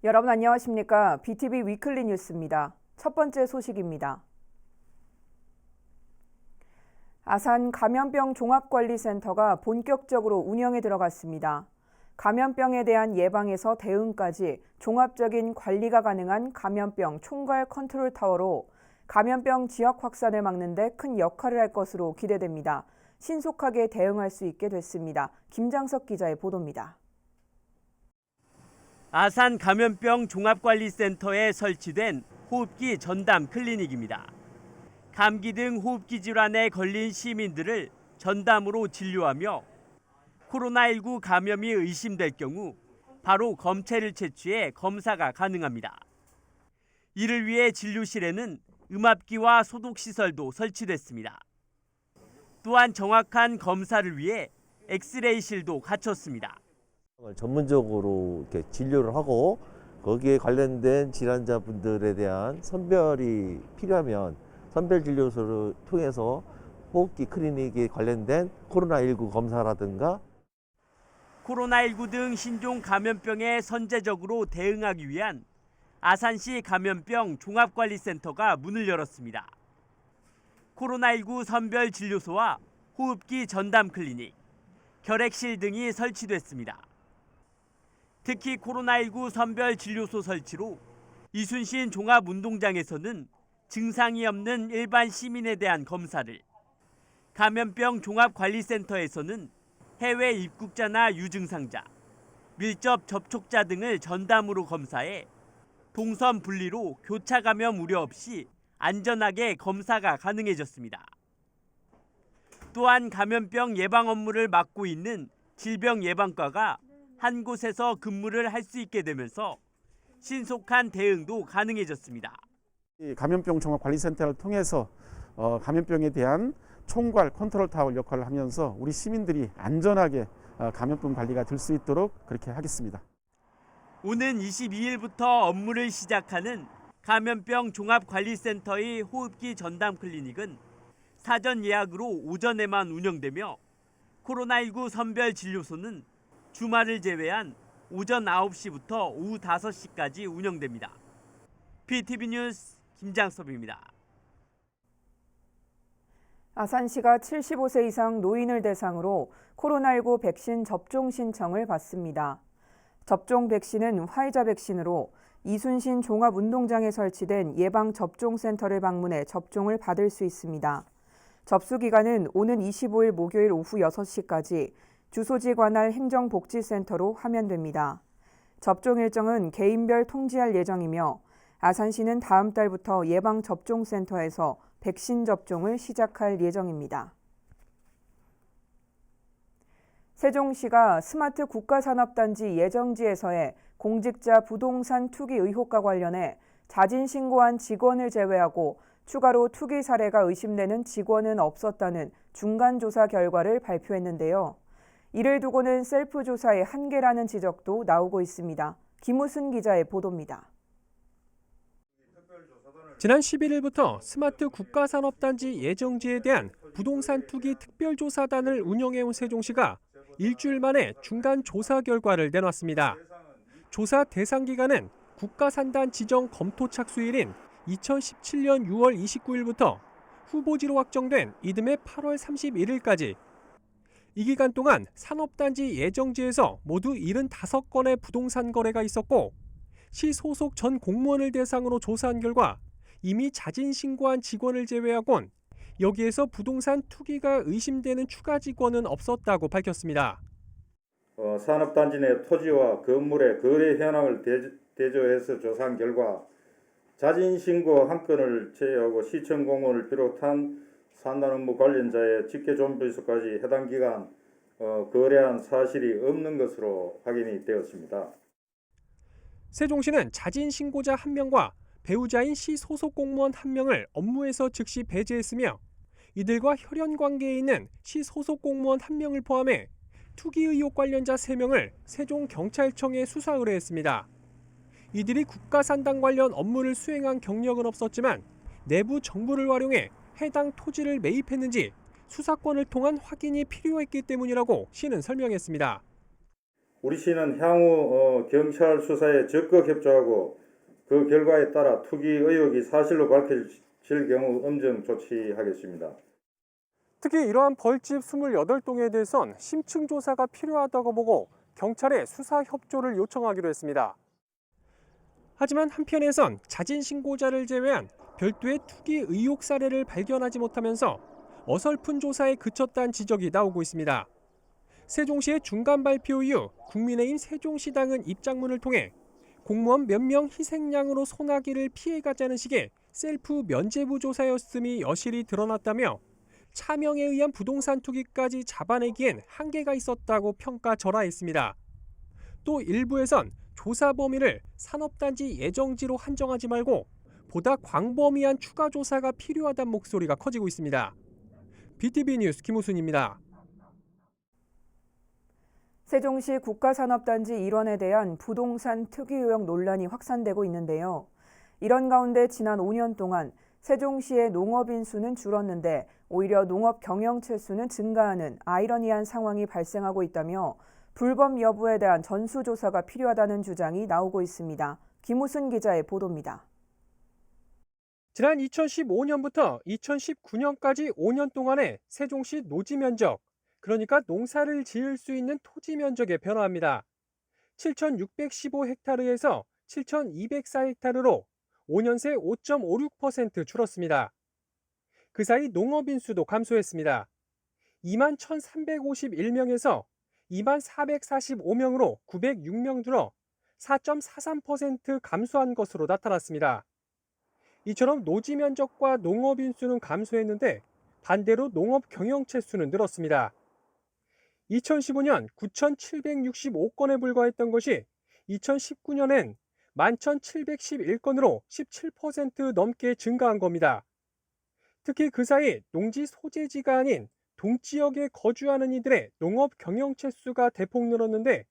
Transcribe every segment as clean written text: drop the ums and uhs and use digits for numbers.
여러분 안녕하십니까? BTV 위클리 뉴스입니다. 첫 번째 소식입니다. 아산 감염병 종합관리센터가 본격적으로 운영에 들어갔습니다. 감염병에 대한 예방에서 대응까지 종합적인 관리가 가능한 감염병 총괄 컨트롤 타워로 감염병 지역 확산을 막는 데 큰 역할을 할 것으로 기대됩니다. 신속하게 대응할 수 있게 됐습니다. 김장석 기자의 보도입니다. 아산 감염병 종합관리센터에 설치된 호흡기 전담 클리닉입니다. 감기 등 호흡기 질환에 걸린 시민들을 전담으로 진료하며 코로나19 감염이 의심될 경우 바로 검체를 채취해 검사가 가능합니다. 이를 위해 진료실에는 음압기와 소독시설도 설치됐습니다. 또한 정확한 검사를 위해 엑스레이실도 갖췄습니다. 전문적으로 이렇게 진료를 하고 거기에 관련된 질환자분들에 대한 선별이 필요하면 선별 진료소를 통해서 호흡기 클리닉에 관련된 코로나19 검사라든가 코로나19 등 신종 감염병에 선제적으로 대응하기 위한 아산시 감염병 종합관리센터가 문을 열었습니다. 코로나19 선별 진료소와 호흡기 전담 클리닉, 결핵실 등이 설치됐습니다. 특히 코로나19 선별 진료소 설치로 이순신 종합운동장에서는 증상이 없는 일반 시민에 대한 검사를, 감염병 종합관리센터에서는 해외 입국자나 유증상자, 밀접 접촉자 등을 전담으로 검사해 동선 분리로 교차 감염 우려 없이 안전하게 검사가 가능해졌습니다. 또한 감염병 예방 업무를 맡고 있는 질병예방과가 한 곳에서 근무를 할 수 있게 되면서 신속한 대응도 가능해졌습니다. 감염병 종합관리센터를 통해서 감염병에 대한 총괄 컨트롤 타워 역할을 하면서 우리 시민들이 안전하게 감염병 관리가 될 수 있도록 그렇게 하겠습니다. 오는 22일부터 업무를 시작하는 감염병 종합관리센터의 호흡기 전담 클리닉은 사전 예약으로 오전에만 운영되며 코로나19 선별 진료소는 주말을 제외한 오전 9시부터 오후 5시까지 운영됩니다. BTV 뉴스 김장섭입니다. 아산시가 75세 이상 노인을 대상으로 코로나19 백신 접종 신청을 받습니다. 접종 백신은 화이자 백신으로 이순신 종합운동장에 설치된 예방접종센터를 방문해 접종을 받을 수 있습니다. 접수 기간은 오는 25일 목요일 오후 6시까지 주소지 관할 행정복지센터로 하면 접종 일정은 개인별 통지할 예정이며 아산시는 다음 달부터 예방접종센터에서 백신 접종을 시작할 예정입니다. 세종시가 스마트 국가산업단지 예정지에서의 공직자 부동산 투기 의혹과 관련해 자진 신고한 직원을 제외하고 추가로 투기 사례가 의심되는 직원은 없었다는 중간조사 결과를 발표했는데요. 이를 두고는 셀프 조사의 한계라는 지적도 나오고 있습니다. 김우순 기자의 보도입니다. 지난 11일부터 스마트 국가산업단지 예정지에 대한 부동산 투기 특별조사단을 운영해온 세종시가 일주일 만에 중간 조사 결과를 내놨습니다. 조사 대상 기간은 국가산단 지정 검토 착수일인 2017년 6월 29일부터 후보지로 확정된 이듬해 8월 31일까지 이 기간 동안 산업단지 예정지에서 모두 75건의 부동산 거래가 있었고 시 소속 전 공무원을 대상으로 조사한 결과 이미 자진 신고한 직원을 제외하곤 여기에서 부동산 투기가 의심되는 추가 직원은 없었다고 밝혔습니다. 산업단지 내 토지와 건물의 거래 현황을 대조해서 조사한 결과 자진 신고 한 건을 제외하고 시청 공무원을 비롯한 산단 업무 관련자의 직계 존비서까지 해당 기간 거래한 사실이 없는 것으로 확인이 되었습니다. 세종시는 자진 신고자 1명과 배우자인 시 소속 공무원 1명을 업무에서 즉시 배제했으며 이들과 혈연 관계에 있는 시 소속 공무원 1명을 포함해 투기 의혹 관련자 3명을 세종경찰청에 수사 의뢰했습니다. 이들이 국가산당 관련 업무를 수행한 경력은 없었지만 내부 정보를 활용해 해당 토지를 매입했는지 수사권을 통한 확인이 필요했기 때문이라고 시는 설명했습니다. 우리 시는 향후 경찰 수사에 적극 협조하고 그 결과에 따라 투기 의혹이 사실로 밝혀질 경우 엄정 조치하겠습니다. 특히 이러한 벌집 28동에 대해선 심층 조사가 필요하다고 보고 경찰에 수사 협조를 요청하기로 했습니다. 하지만 한편에선 자진 신고자를 제외한 별도의 투기 의혹 사례를 발견하지 못하면서 어설픈 조사에 그쳤다는 지적이 나오고 있습니다. 세종시의 중간 발표 이후 국민의힘 세종시당은 입장문을 통해 공무원 몇 명 희생양으로 소나기를 피해가자는 식의 셀프 면죄부 조사였음이 여실히 드러났다며 차명에 의한 부동산 투기까지 잡아내기엔 한계가 있었다고 평가절하했습니다. 또 일부에선 조사 범위를 산업단지 예정지로 한정하지 말고 보다 광범위한 추가 조사가 필요하다는 목소리가 커지고 있습니다. BTV 뉴스 김우순입니다. 세종시 국가산업단지 일원에 대한 부동산 투기 의혹 논란이 확산되고 있는데요. 이런 가운데 지난 5년 동안 세종시의 농업인 수는 줄었는데 오히려 농업 경영체 수는 증가하는 아이러니한 상황이 발생하고 있다며 불법 여부에 대한 전수조사가 필요하다는 주장이 나오고 있습니다. 김우순 기자의 보도입니다. 지난 2015년부터 2019년까지 5년 동안의 세종시 노지 면적, 그러니까 농사를 지을 수 있는 토지 면적의 변화입니다. 7,615헥타르에서 7,204헥타르로 5년 새 5.56% 줄었습니다. 그 사이 농업인 수도 감소했습니다. 2만 1,351명에서 2만 445명으로 906명 줄어 4.43% 감소한 것으로 나타났습니다. 이처럼 노지 면적과 농업인 수는 감소했는데 반대로 농업 경영체 수는 늘었습니다. 2015년 9,765건에 불과했던 것이 2019년엔 11,711건으로 17% 넘게 증가한 겁니다. 특히 그 사이 농지 소재지가 아닌 동지역에 거주하는 이들의 농업 경영체 수가 대폭 늘었는데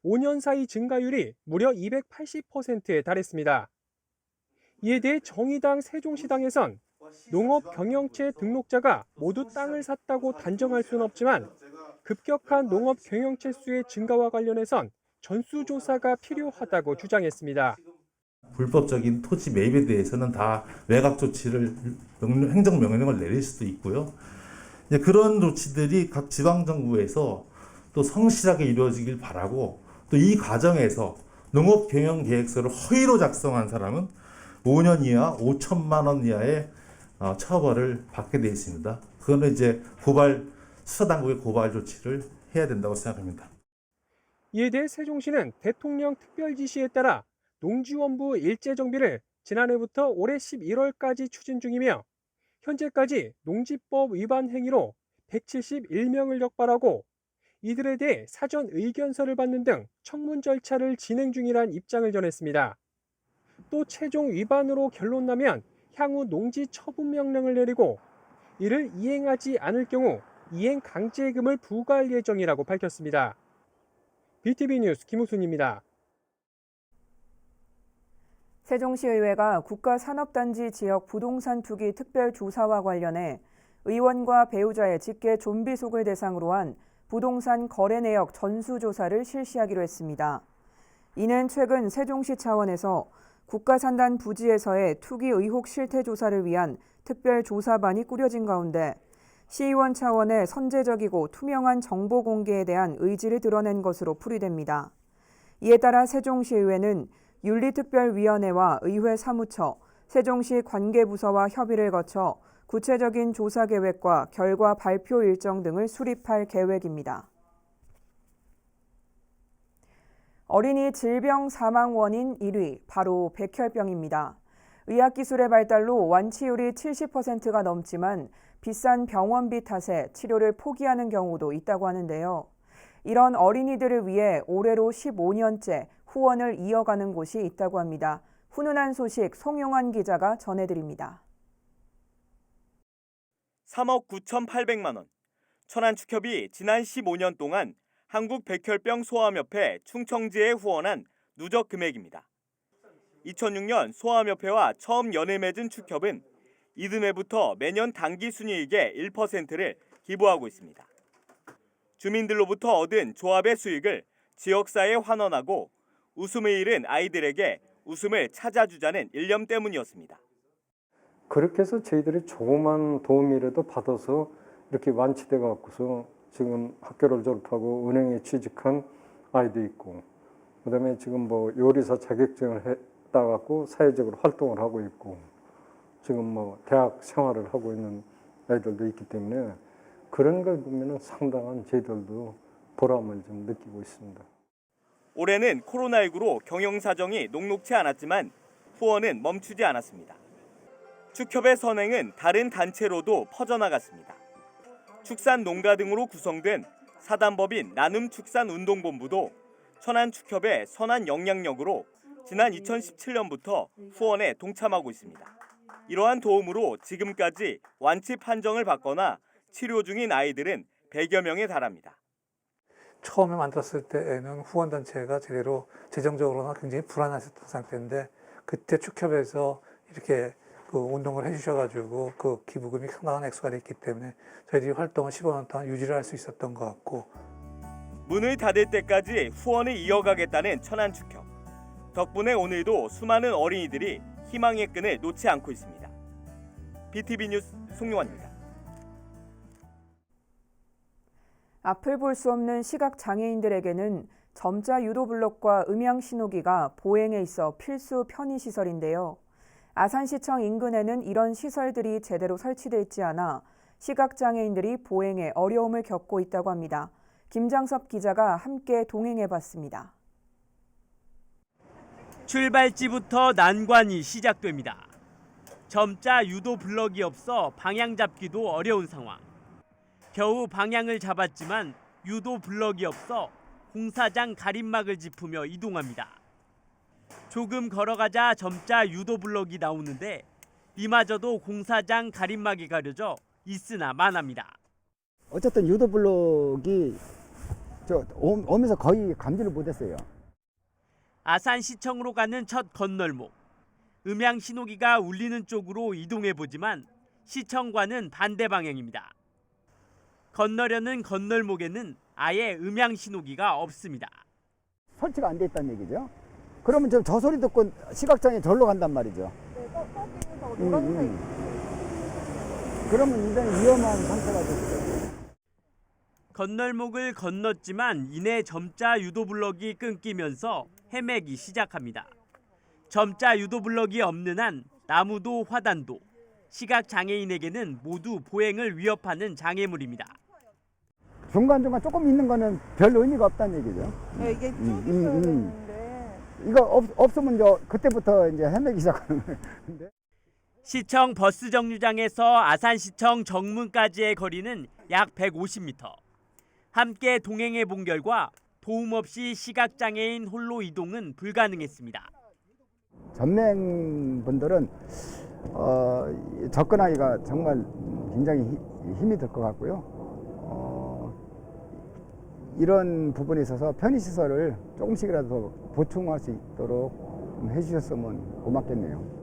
5년 사이 증가율이 무려 280%에 달했습니다. 이에 대해 정의당 세종시당에선 농업 경영체 등록자가 모두 땅을 샀다고 단정할 수는 없지만 급격한 농업 경영체 수의 증가와 관련해선 전수조사가 필요하다고 주장했습니다. 불법적인 토지 매입에 대해서는 다 외곽 조치를 행정명령을 내릴 수도 있고요. 이제 그런 조치들이 각 지방정부에서 또 성실하게 이루어지길 바라고 또 이 과정에서 농업경영계획서를 허위로 작성한 사람은 5년 이하 5천만 원 이하의 처벌을 받게 되어 있습니다. 그거는 이제 수사당국의 고발 조치를 해야 된다고 생각합니다. 이에 대해 세종시는 대통령 특별지시에 따라 농지원부 일제정비를 지난해부터 올해 11월까지 추진 중이며 현재까지 농지법 위반 행위로 171명을 적발하고 이들에 대해 사전 의견서를 받는 등 청문 절차를 진행 중이란 입장을 전했습니다. 또 최종 위반으로 결론 나면 향후 농지 처분 명령을 내리고 이를 이행하지 않을 경우 이행 강제금을 부과할 예정이라고 밝혔습니다. BTV 뉴스 김우순입니다. 세종시의회가 국가산업단지 지역 부동산 투기 특별조사와 관련해 의원과 배우자의 직계 좀비속을 대상으로 한 부동산 거래 내역 전수조사를 실시하기로 했습니다. 이는 최근 세종시 차원에서 국가산단 부지에서의 투기 의혹 실태 조사를 위한 특별조사반이 꾸려진 가운데 시의원 차원의 선제적이고 투명한 정보 공개에 대한 의지를 드러낸 것으로 풀이됩니다. 이에 따라 세종시의회는 윤리특별위원회와 의회 사무처, 세종시 관계부서와 협의를 거쳐 구체적인 조사 계획과 결과 발표 일정 등을 수립할 계획입니다. 어린이 질병 사망 원인 1위, 바로 백혈병입니다. 의학기술의 발달로 완치율이 70%가 넘지만 비싼 병원비 탓에 치료를 포기하는 경우도 있다고 하는데요. 이런 어린이들을 위해 올해로 15년째 후원을 이어가는 곳이 있다고 합니다. 훈훈한 소식 송용환 기자가 전해드립니다. 3억 9,800만 원. 천안축협이 지난 15년 동안 한국백혈병 소아암협회 충청지에 후원한 누적 금액입니다. 2006년 소아암협회와 처음 연을 맺은 축협은 이듬해부터 매년 당기 순이익의 1%를 기부하고 있습니다. 주민들로부터 얻은 조합의 수익을 지역사회에 환원하고 웃음을 잃은 아이들에게 웃음을 찾아주자는 일념 때문이었습니다. 그렇게 해서 저희들이 조그만 도움이라도 받아서 이렇게 완치돼 갖고서 지금 학교를 졸업하고 은행에 취직한 아이도 있고, 그다음에 지금 뭐 요리사 자격증을 따 갖고 사회적으로 활동을 하고 있고, 지금 뭐 대학 생활을 하고 있는 아이들도 있기 때문에 그런 걸 보면은 상당한 저희들도 보람을 좀 느끼고 있습니다. 올해는 코로나19로 경영 사정이 녹록치 않았지만 후원은 멈추지 않았습니다. 축협의 선행은 다른 단체로도 퍼져나갔습니다. 축산 농가 등으로 구성된 사단법인 나눔축산운동본부도 천안축협의 선한 영향력으로 지난 2017년부터 후원에 동참하고 있습니다. 이러한 도움으로 지금까지 완치 판정을 받거나 치료 중인 아이들은 100여 명에 달합니다. 처음에 만들었을 때에는 후원단체가 제대로 재정적으로나 굉장히 불안했었던 상태인데, 그때 축협에서 이렇게 그 운동을 해주셔가지고 그 기부금이 상당한 액수가 됐기 때문에 저희들이 활동을 15년 동안 유지를 할 수 있었던 것 같고, 문을 닫을 때까지 후원을 이어가겠다는 천안축협. 덕분에 오늘도 수많은 어린이들이 희망의 끈을 놓지 않고 있습니다. BTV 뉴스 송용환입니다. 앞을 볼 수 없는 시각 장애인들에게는 점자 유도 블록과 음향 신호기가 보행에 있어 필수 편의 시설인데요. 아산시청 인근에는 이런 시설들이 제대로 설치돼 있지 않아 시각 장애인들이 보행에 어려움을 겪고 있다고 합니다. 김장섭 기자가 함께 동행해 봤습니다. 출발지부터 난관이 시작됩니다. 점자 유도 블럭이 없어 방향 잡기도 어려운 상황. 겨우 방향을 잡았지만 유도 블럭이 없어 공사장 가림막을 짚으며 이동합니다. 조금 걸어가자 점자 유도 블럭이 나오는데 이마저도 공사장 가림막이 가려져 있으나 마나입니다. 어쨌든 유도 블록이 오면서 거의 감지를 못했어요. 아산시청으로 가는 첫 건널목. 음향 신호기가 울리는 쪽으로 이동해 보지만 시청과는 반대 방향입니다. 건너려는 건널목에는 아예 음향 신호기가 없습니다. 설치가 안 돼 있다는 얘기죠. 그러면 저 소리 듣고 시각장애 절로 간단 말이죠. 네, 거기는 노란색. 그러면 굉장히 위험한 상태가 됐어요. 건널목을 건넜지만 이내 점자 유도 블럭이 끊기면서 헤매기 시작합니다. 점자 유도 블럭이 없는 한 나무도 화단도 시각 장애인에게는 모두 보행을 위협하는 장애물입니다. 중간중간 조금 있는 거는 별 의미가 없다는 얘기죠. 네, 이게 쭉 있어야 되는데. 이거 없으면 그때부터 이제 헤매기 시작하는 거예요. 시청 버스 정류장에서 아산시청 정문까지의 거리는 약 150m. 함께 동행해 본 결과 도움 없이 시각장애인 홀로 이동은 불가능했습니다. 전맹분들은 접근하기가 정말 굉장히 힘이 들 것 같고요. 이런 부분에 있어서 편의시설을 조금씩이라도 보충할 수 있도록 좀 해주셨으면 고맙겠네요.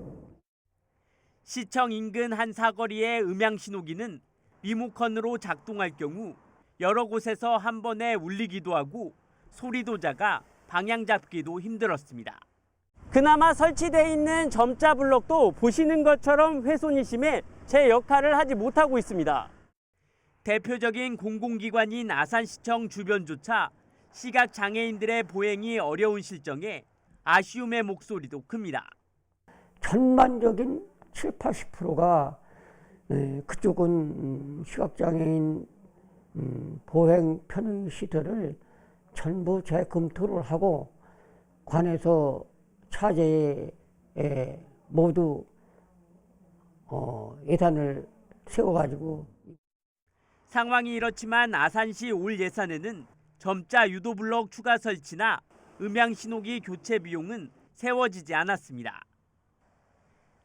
시청 인근 한 사거리의 음향 신호기는 리모컨으로 작동할 경우 여러 곳에서 한 번에 울리기도 하고 소리도 작아 방향 잡기도 힘들었습니다. 그나마 설치되어 있는 점자 블럭도 보시는 것처럼 훼손이 심해 제 역할을 하지 못하고 있습니다. 대표적인 공공기관인 아산시청 주변조차 시각장애인들의 보행이 어려운 실정에 아쉬움의 목소리도 큽니다. 전반적인 70~80%가 그쪽은 시각장애인 보행 편의 시설을 전부 재검토를 하고 관에서 차제에 모두 예산을 세워가지고. 상황이 이렇지만 아산시 올 예산에는 점자 유도 블럭 추가 설치나 음향 신호기 교체 비용은 세워지지 않았습니다.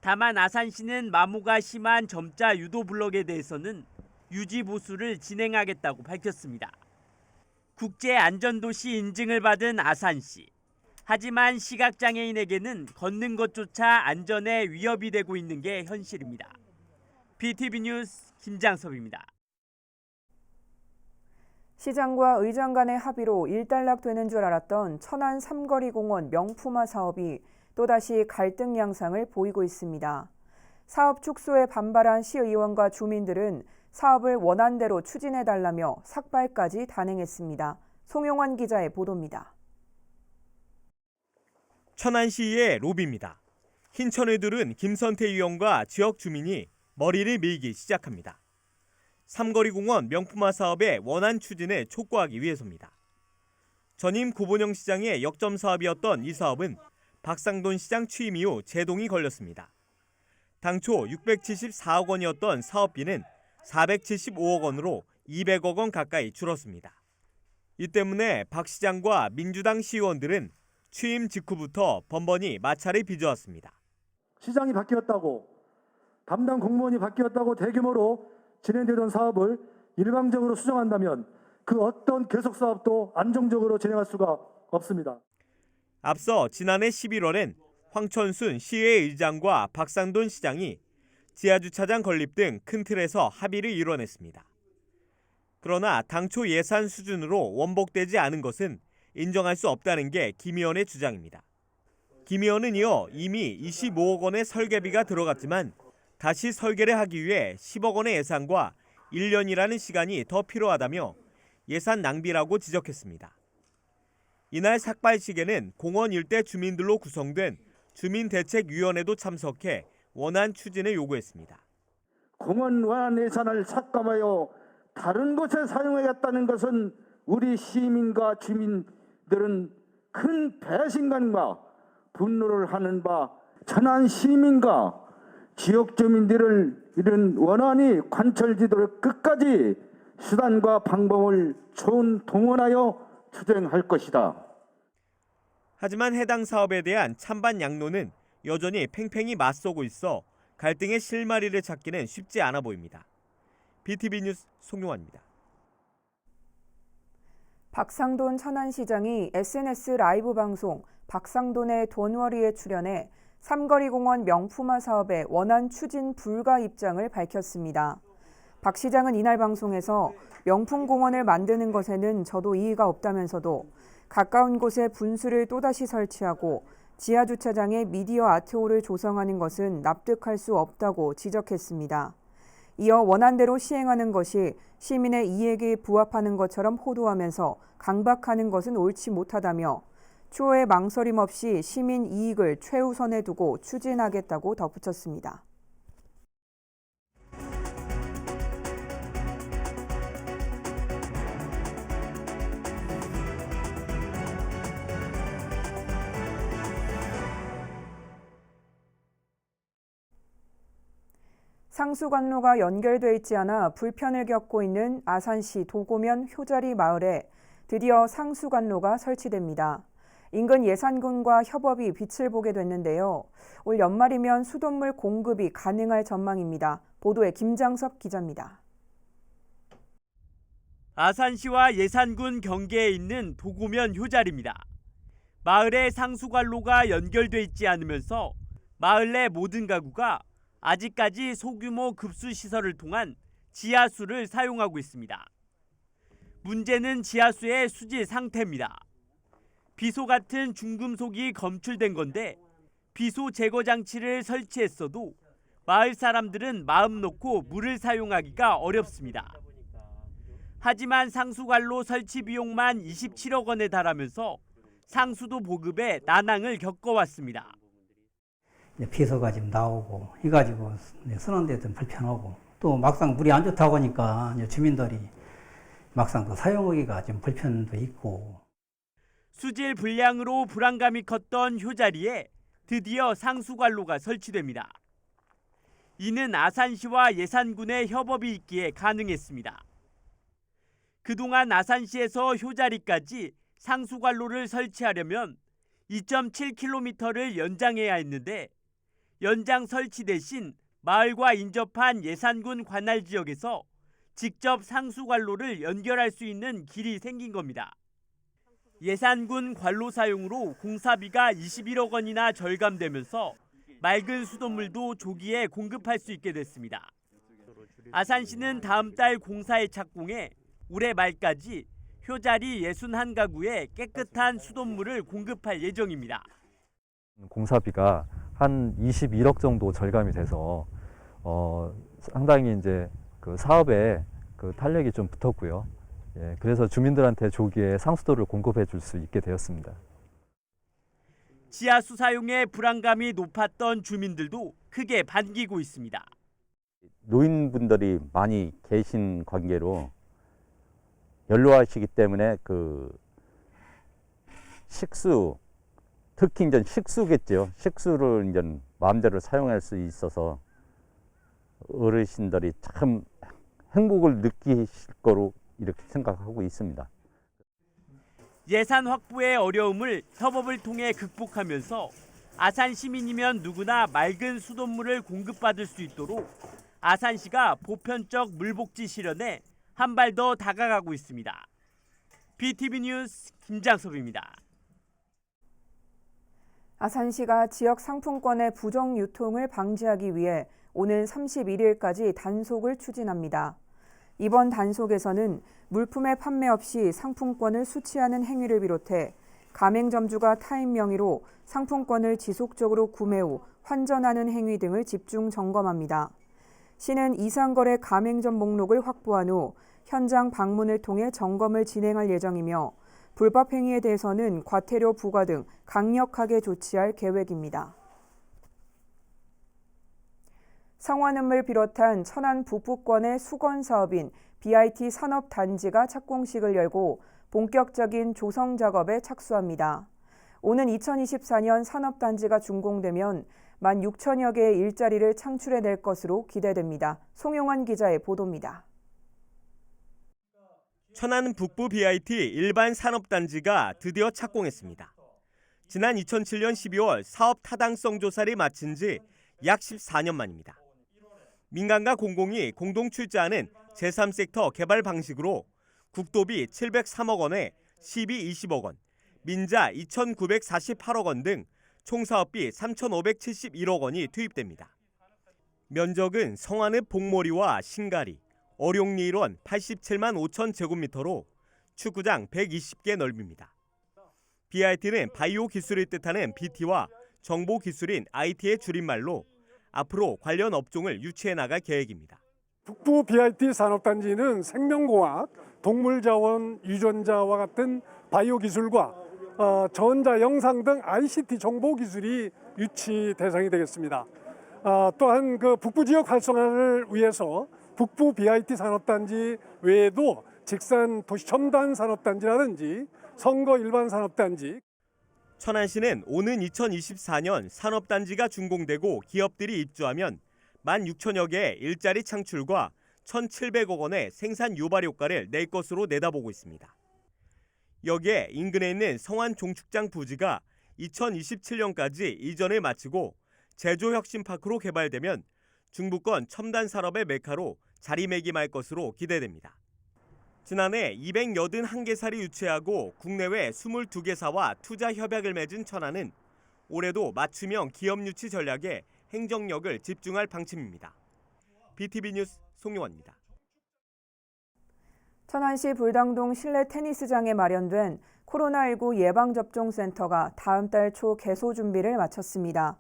다만 아산시는 마모가 심한 점자 유도 블럭에 대해서는 유지 보수를 진행하겠다고 밝혔습니다. 국제안전도시 인증을 받은 아산시. 하지만 시각장애인에게는 걷는 것조차 안전에 위협이 되고 있는 게 현실입니다. BTV 뉴스 김장섭입니다. 시장과 의장 간의 합의로 일단락되는 줄 알았던 천안 삼거리공원 명품화 사업이 또다시 갈등 양상을 보이고 있습니다. 사업 축소에 반발한 시의원과 주민들은 사업을 원안대로 추진해달라며 삭발까지 단행했습니다. 송용환 기자의 보도입니다. 천안시의 로비입니다. 흰천을 두른 김선태 의원과 지역 주민이 머리를 밀기 시작합니다. 삼거리공원 명품화 사업의 원안 추진을 촉구하기 위해서입니다. 전임 고본영 시장의 역점 사업이었던 이 사업은 박상돈 시장 취임 이후 제동이 걸렸습니다. 당초 674억 원이었던 사업비는 475억 원으로 200억 원 가까이 줄었습니다. 이 때문에 박 시장과 민주당 시의원들은 취임 직후부터 번번이 마찰을 빚어왔습니다. 시장이 바뀌었다고, 담당 공무원이 바뀌었다고 대규모로 진행되던 사업을 일방적으로 수정한다면 그 어떤 계속 사업도 안정적으로 진행할 수가 없습니다. 앞서 지난해 11월엔 황천순 시의 의장과 박상돈 시장이 지하주차장 건립 등 큰 틀에서 합의를 이뤄냈습니다. 그러나 당초 예산 수준으로 원복되지 않은 것은 인정할 수 없다는 게 김 의원의 주장입니다. 김 의원은 이어 이미 25억 원의 설계비가 들어갔지만 다시 설계를 하기 위해 10억 원의 예산과 1년이라는 시간이 더 필요하다며 예산 낭비라고 지적했습니다. 이날 삭발식에는 공원 일대 주민들로 구성된 주민대책위원회도 참석해 원안 추진을 요구했습니다. 공원 원안 예산을 삭감하여 다른 곳에 사용하겠다는 것은 우리 시민과 주민들은 큰 배신감과 분노를 하는 바, 천안 시민과 지역 주민들을 이런 원안이 관철되도록 끝까지 수단과 방법을 총동원하여 투쟁할 것이다. 하지만 해당 사업에 대한 찬반 양론은 여전히 팽팽히 맞서고 있어 갈등의 실마리를 찾기는 쉽지 않아 보입니다. BTV 뉴스 송용환입니다. 박상돈 천안시장이 SNS 라이브 방송 박상돈의 돈워리에 출연해 삼거리공원 명품화 사업의 원안 추진 불가 입장을 밝혔습니다. 박 시장은 이날 방송에서 명품공원을 만드는 것에는 저도 이의가 없다면서도 가까운 곳에 분수를 또다시 설치하고 지하주차장에 미디어 아트홀을 조성하는 것은 납득할 수 없다고 지적했습니다. 이어 원안대로 시행하는 것이 시민의 이익에 부합하는 것처럼 호도하면서 강박하는 것은 옳지 못하다며 추후에 망설임 없이 시민 이익을 최우선에 두고 추진하겠다고 덧붙였습니다. 상수관로가 연결돼 있지 않아 불편을 겪고 있는 아산시 도고면 효자리 마을에 드디어 상수관로가 설치됩니다. 인근 예산군과 협업이 빛을 보게 됐는데요. 올 연말이면 수돗물 공급이 가능할 전망입니다. 보도에 김장섭 기자입니다. 아산시와 예산군 경계에 있는 도고면 효자리입니다. 마을에 상수관로가 연결돼 있지 않으면서 마을 내 모든 가구가 아직까지 소규모 급수 시설을 통한 지하수를 사용하고 있습니다. 문제는 지하수의 수질 상태입니다. 비소 같은 중금속이 검출된 건데 비소 제거 장치를 설치했어도 마을 사람들은 마음 놓고 물을 사용하기가 어렵습니다. 하지만 상수관로 설치 비용만 27억 원에 달하면서 상수도 보급에 난항을 겪어왔습니다. 비소가 지금 나오고 해가지고 쓰는데 좀 불편하고 또 막상 물이 안 좋다고 하니까 주민들이 막상 또 사용하기가 좀 불편도 있고. 수질 불량으로 불안감이 컸던 효자리에 드디어 상수관로가 설치됩니다. 이는 아산시와 예산군의 협업이 있기에 가능했습니다. 그동안 아산시에서 효자리까지 상수관로를 설치하려면 2.7km를 연장해야 했는데 연장 설치 대신 마을과 인접한 예산군 관할 지역에서 직접 상수관로를 연결할 수 있는 길이 생긴 겁니다. 예산군 관로 사용으로 공사비가 21억 원이나 절감되면서 맑은 수돗물도 조기에 공급할 수 있게 됐습니다. 아산시는 다음 달 공사에 착공해 올해 말까지 효자리 61가구에 깨끗한 수돗물을 공급할 예정입니다. 공사비가 한 21억 정도 절감이 돼서 상당히 이제 그 사업에 그 탄력이 좀 붙었고요. 예, 그래서 주민들한테 조기에 상수도를 공급해 줄 수 있게 되었습니다. 지하수 사용에 불안감이 높았던 주민들도 크게 반기고 있습니다. 노인분들이 많이 계신 관계로 연로하시기 때문에 그 식수, 특히 이제 식수겠죠. 식수를 이제 마음대로 사용할 수 있어서 어르신들이 참 행복을 느끼실 거로 이렇게 생각하고 있습니다. 예산 확보의 어려움을 협업을 통해 극복하면서 아산 시민이면 누구나 맑은 수돗물을 공급받을 수 있도록 아산시가 보편적 물복지 실현에 한 발 더 다가가고 있습니다. BTV 뉴스 김장섭입니다. 아산시가 지역 상품권의 부정 유통을 방지하기 위해 오는 31일까지 단속을 추진합니다. 이번 단속에서는 물품의 판매 없이 상품권을 수취하는 행위를 비롯해 가맹점주가 타인 명의로 상품권을 지속적으로 구매 후 환전하는 행위 등을 집중 점검합니다. 시는 이상거래 가맹점 목록을 확보한 후 현장 방문을 통해 점검을 진행할 예정이며 불법 행위에 대해서는 과태료 부과 등 강력하게 조치할 계획입니다. 성완음을 비롯한 천안 북부권의 수건 사업인 BIT 산업단지가 착공식을 열고 본격적인 조성 작업에 착수합니다. 오는 2024년 산업단지가 준공되면 16,000여 개의 일자리를 창출해낼 것으로 기대됩니다. 송용환 기자의 보도입니다. 천안 북부 BIT 일반 산업단지가 드디어 착공했습니다. 지난 2007년 12월 사업 타당성 조사를 마친 지 약 14년 만입니다. 민간과 공공이 공동 출자하는 제3섹터 개발 방식으로 국도비 703억 원에 시비 20억 원, 민자 2,948억 원 등 총 사업비 3,571억 원이 투입됩니다. 면적은 성안읍 복모리와 신가리, 어룡리 일원 87만 5천 제곱미터로 축구장 120개 넓입니다. BIT는 바이오 기술을 뜻하는 BT와 정보 기술인 IT의 줄임말로 앞으로 관련 업종을 유치해 나갈 계획입니다. 북부 BIT 산업단지는 생명공학, 동물자원, 유전자와 같은 바이오 기술과 전자, 영상 등 ICT 정보 기술이 유치 대상이 되겠습니다. 또한 그 북부 지역 활성화를 위해서 북부 BIT 산업단지 외에도 직산 도시 첨단 산업단지라든지 선거 일반 산업단지. 천안시는 오는 2024년 산업단지가 준공되고 기업들이 입주하면 16,000여 개의 일자리 창출과 1,700억 원의 생산 유발 효과를 낼 것으로 내다보고 있습니다. 여기에 인근에 있는 성안 종축장 부지가 2027년까지 이전을 마치고 제조혁신파크로 개발되면 중부권 첨단 산업의 메카로 자리매김할 것으로 기대됩니다. 지난해 281개사를 유치하고 국내외 22개사와 투자 협약을 맺은 천안은 올해도 맞춤형 기업 유치 전략에 행정력을 집중할 방침입니다. BTV 뉴스 송용환입니다. 천안시 불당동 실내 테니스장에 마련된 코로나19 예방접종센터가 다음 달 초 개소 준비를 마쳤습니다.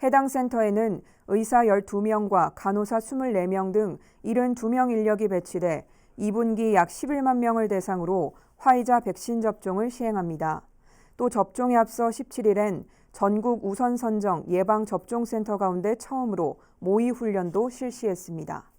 해당 센터에는 의사 12명과 간호사 24명 등 72명 인력이 배치돼 2분기 약 11만 명을 대상으로 화이자 백신 접종을 시행합니다. 또 접종에 앞서 17일엔 전국 우선 선정 예방접종센터 가운데 처음으로 모의 훈련도 실시했습니다.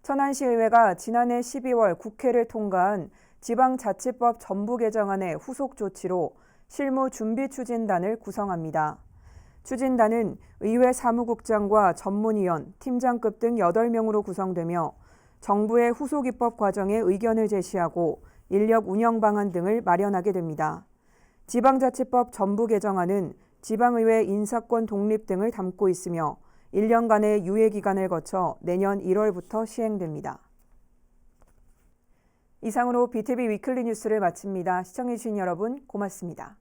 천안시의회가 지난해 12월 국회를 통과한 지방자치법 전부 개정안의 후속 조치로 실무준비추진단을 구성합니다. 추진단은 의회 사무국장과 전문위원, 팀장급 등 8명으로 구성되며 정부의 후속 입법 과정에 의견을 제시하고 인력 운영 방안 등을 마련하게 됩니다. 지방자치법 전부 개정안은 지방의회 인사권 독립 등을 담고 있으며 1년간의 유예 기간을 거쳐 내년 1월부터 시행됩니다. 이상으로 BTV 위클리 뉴스를 마칩니다. 시청해주신 여러분 고맙습니다.